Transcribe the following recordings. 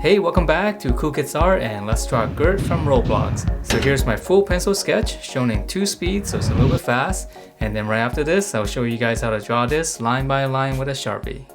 Hey, welcome back to Cool Kids Art, and let's draw Gurt from Roblox. So here's my full pencil sketch shown in 2 speeds, so it's a little bit fast. And then right after this, I'll show you guys how to draw this line by line with a sharpie.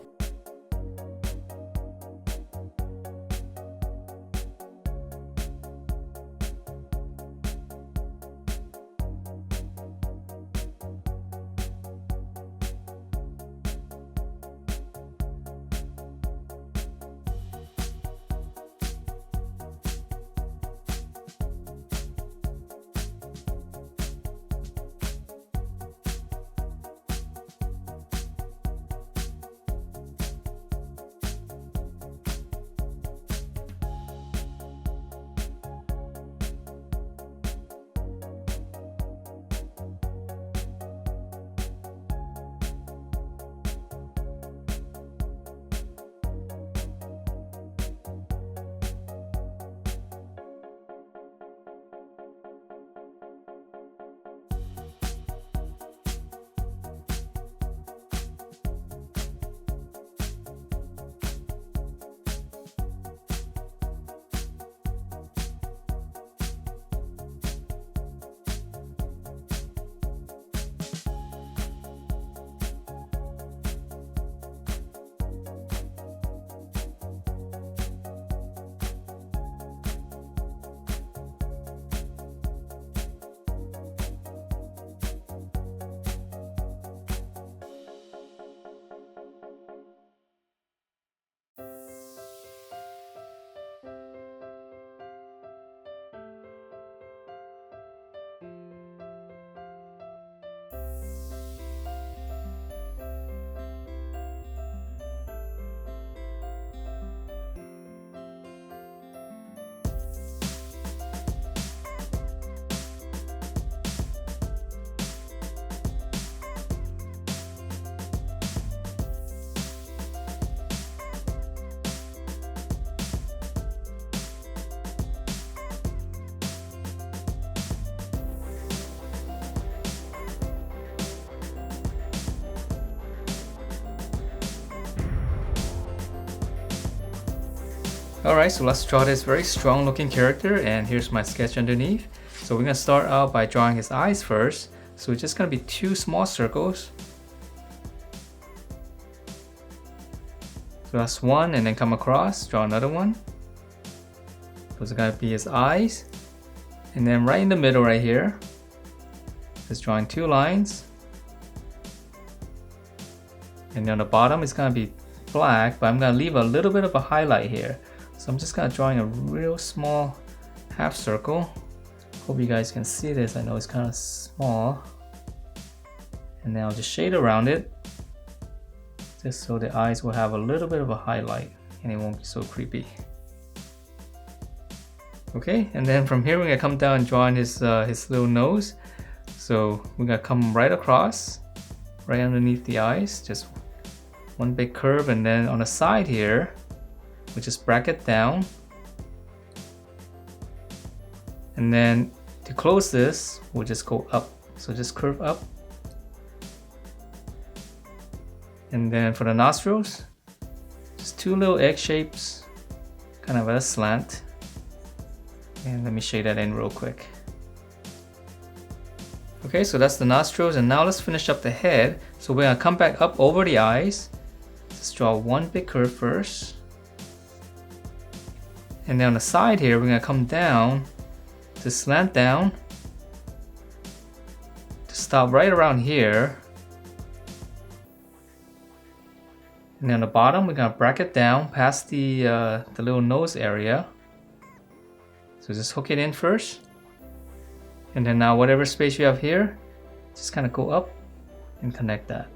Alright, so let's draw this very strong looking character, and here's my sketch underneath. So we're going to start out by drawing his eyes first. So it's just going to be 2 small circles. So that's one, and then come across, draw another one. Those are going to be his eyes. And then right in the middle right here, just drawing 2 lines. And then on the bottom it's going to be black, but I'm going to leave a little bit of a highlight here. So I'm just kind of drawing a real small half circle. Hope you guys can see this. I know it's kind of small. And then I'll just shade around it, just so the eyes will have a little bit of a highlight and it won't be so creepy. Okay, and then from here we're gonna come down and draw in his little nose. So we're gonna come right across, right underneath the eyes, just one big curve, and then on the side here, we just bracket down. And then to close this, we'll just go up. So just curve up. And then for the nostrils, just 2 little egg shapes, kind of at a slant. And let me shade that in real quick. Okay, so that's the nostrils, and now let's finish up the head. So we're gonna come back up over the eyes. Just draw one big curve first. And then on the side here, we're gonna come down to slant down to stop right around here. And then on the bottom, we're gonna bracket down past the little nose area. So just hook it in first. And then now whatever space you have here, just kind of go up and connect that.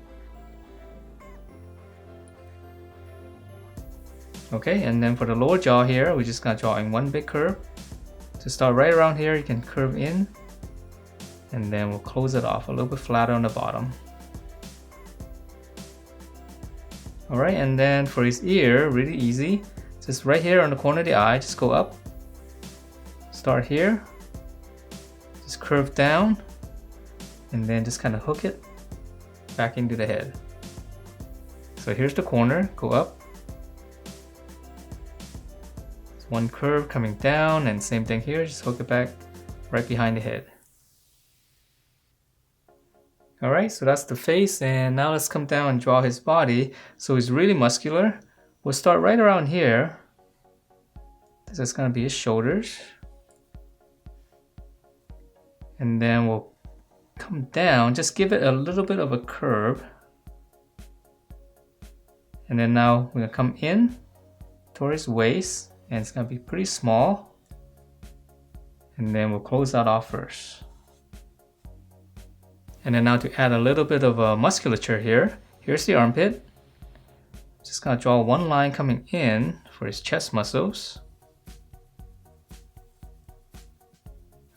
Okay, and then for the lower jaw here, we're just gonna draw in one big curve. To start right around here, you can curve in, and then we'll close it off a little bit flatter on the bottom. Alright, and then for his ear, really easy. Just right here on the corner of the eye, just go up. Start here, just curve down, and then just kind of hook it back into the head. So here's the corner, go up, one curve coming down, and same thing here, just hook it back right behind the head. Alright, so that's the face, and now let's come down and draw his body. So he's really muscular. We'll start right around here. This is going to be his shoulders. And then we'll come down, just give it a little bit of a curve. And then now we're going to come in toward his waist, and it's going to be pretty small. And then we'll close that off first. And then now to add a little bit of musculature here, here's the armpit. Just gonna draw one line coming in for his chest muscles.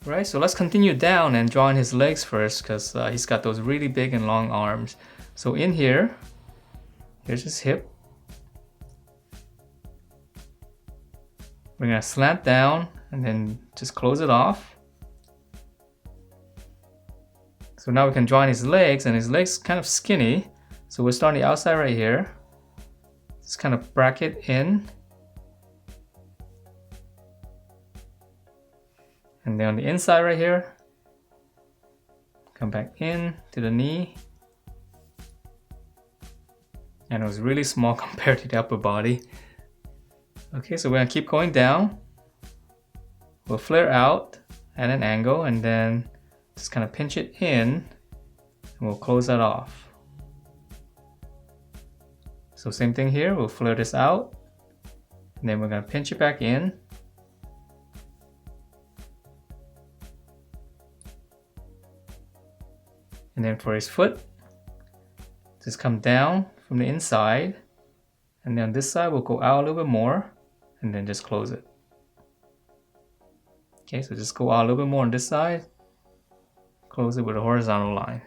Right, so let's continue down and draw in his legs first, because he's got those really big and long arms. So in here, here's his hip. We're gonna slant down and then just close it off. So now we can draw in his legs, and his legs kind of skinny. So we'll start on the outside right here. Just kind of bracket in. And then on the inside right here, come back in to the knee. And it was really small compared to the upper body. Okay, so we're gonna keep going down. We'll flare out at an angle, and then just kind of pinch it in, and we'll close that off. So same thing here, we'll flare this out, and then we're going to pinch it back in. And then for his foot, just come down from the inside, and then on this side we'll go out a little bit more, and then just close it. Okay, so just go out a little bit more on this side. Close it with a horizontal line.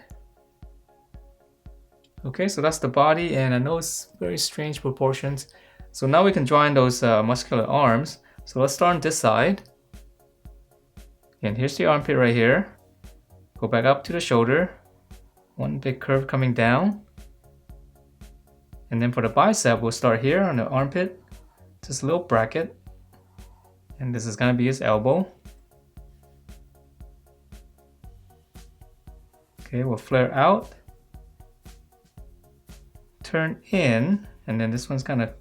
Okay, so that's the body, and I know it's very strange proportions. So now we can draw in those muscular arms. So let's start on this side. And here's the armpit right here. Go back up to the shoulder. One big curve coming down. And then for the bicep, we'll start here on the armpit. Just a little bracket. And this is gonna be his elbow. Okay, we'll flare out, turn in, and then this one's gonna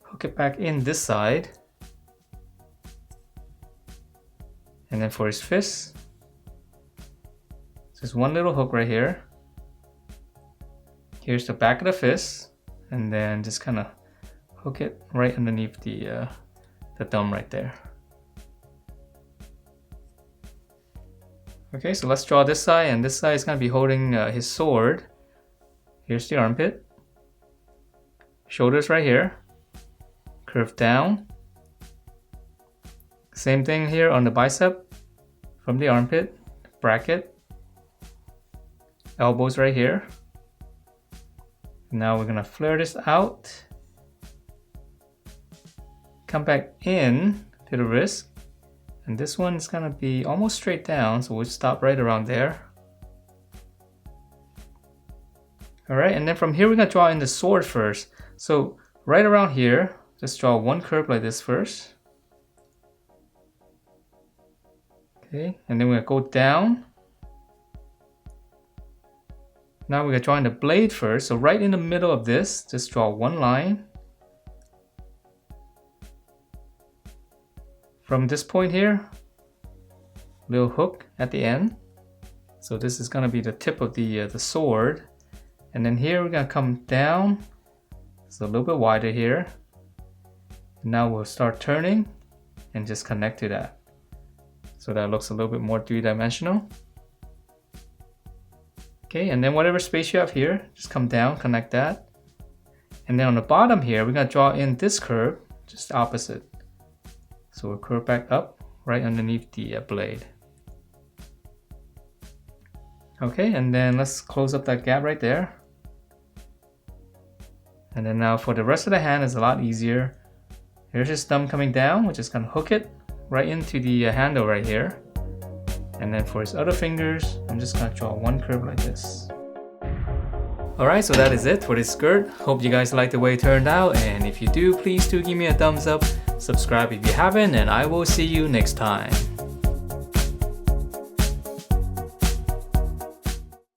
hook it back in this side. And then for his fist, just one little hook right here. Here's the back of the fist, and then just kind of hook it right underneath the thumb right there. Okay, so let's draw this side, and this side is going to be holding his sword. Here's the armpit. Shoulders right here. Curve down. Same thing here on the bicep. From the armpit, bracket. Elbows right here. Now we're going to flare this out. Come back in to the wrist. And this one is going to be almost straight down, so we'll stop right around there. Alright, and then from here we're going to draw in the sword first. So right around here, just draw one curve like this first. Okay, and then we're going to go down. Now we're going to draw in the blade first. So right in the middle of this, just draw one line. From this point here, little hook at the end. So this is going to be the tip of the sword. And then here we're going to come down. It's a little bit wider here. Now we'll start turning and just connect to that. So that looks a little bit more three-dimensional. Okay, and then whatever space you have here, just come down, connect that. And then on the bottom here, we're going to draw in this curve, just opposite. So we'll curve back up right underneath the blade. Okay, and then let's close up that gap right there. And then now for the rest of the hand is a lot easier. Here's his thumb coming down. We're just gonna hook it right into the handle right here. And then for his other fingers, I'm just gonna draw one curve like this. Alright, so that is it for this skirt. Hope you guys like the way it turned out, and if you do, please do give me a thumbs up. subscribe if you haven't, and I will see you next time.